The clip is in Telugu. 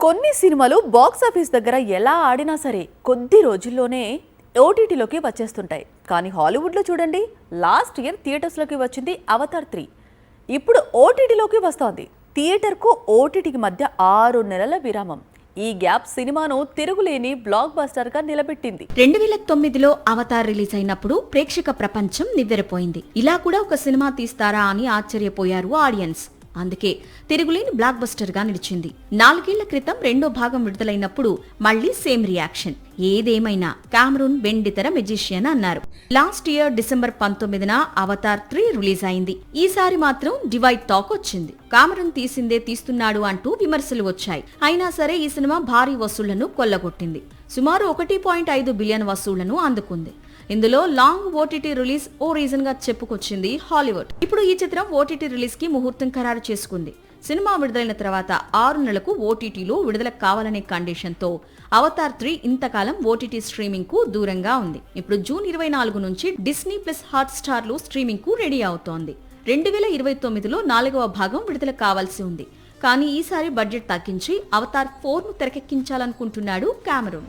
కొన్ని సినిమాలు బాక్స్ ఆఫీస్ దగ్గర ఎలా ఆడినా సరే కొద్ది రోజుల్లోనే ఓటీటీలోకి వచ్చేస్తుంటాయి. కానీ హాలీవుడ్లో చూడండి, లాస్ట్ ఇయర్ థియేటర్స్లోకి వచ్చింది అవతార్ 3. ఇప్పుడు ఓటీటీలోకి వస్తోంది. థియేటర్కు ఓటీటీకి మధ్య 6 నెలల విరామం. ఈ గ్యాప్ సినిమాను తిరుగులేని బ్లాక్ బస్టర్గా నిలబెట్టింది. 2009లో అవతార్ రిలీజ్ అయినప్పుడు ప్రేక్షక ప్రపంచం నివ్వెరపోయింది. ఇలా కూడా ఒక సినిమా తీస్తారా అని ఆశ్చర్యపోయారు ఆడియన్స్. అందుకే తిరుగులేని బ్లాక్ బస్టర్ గా నిలిచింది. 4 ఏళ్ల క్రితం రెండో భాగం విడుదలైనప్పుడు మళ్లీ సేమ్ రియాక్షన్. ఏదేమైనా కామరూన్ వెండితెర మెజిషియన్ అన్నారు. లాస్ట్ ఇయర్ డిసెంబర్ 19న అవతార్ 3 రిలీజ్ అయింది. ఈసారి మాత్రం డివైడ్ టాక్ వచ్చింది. కామరూన్ తీసిందే తీస్తున్నాడు అంటూ విమర్శలు వచ్చాయి. అయినా సరే ఈ సినిమా భారీ వసూళ్లను కొల్లగొట్టింది. సుమారు 1.5 బిలియన్ వసూళ్లను అందుకుంది. ఇందులో లాంగ్ ఓటీటీ రిలీజ్ ఓ రీజన్ గా చెప్పుకొచ్చింది హాలీవుడ్. ఇప్పుడు ఈ చిత్రం ఓటీటీ రిలీజ్ కి ముహూర్తం ఖరారు చేసుకుంది. సినిమా విడుదలైన తర్వాత 6 నెలలకు ఓటీటీలో విడుదల కావాలనే కండిషన్ తో అవతార్ 3 ఇంతకాలం ఓటీటీ స్ట్రీమింగ్ కు దూరంగా ఉంది. ఇప్పుడు జూన్ 24 నుంచి డిస్నీ ప్లస్ హాట్ స్టార్ లో స్ట్రీమింగ్ కు రెడీ అవుతోంది. 2029లో 4వ భాగం విడుదల కావాల్సి ఉంది. కానీ ఈసారి బడ్జెట్ తగ్గించి అవతార్ 4 ను తెరకెక్కించాలనుకుంటున్నాడు కామరూన్.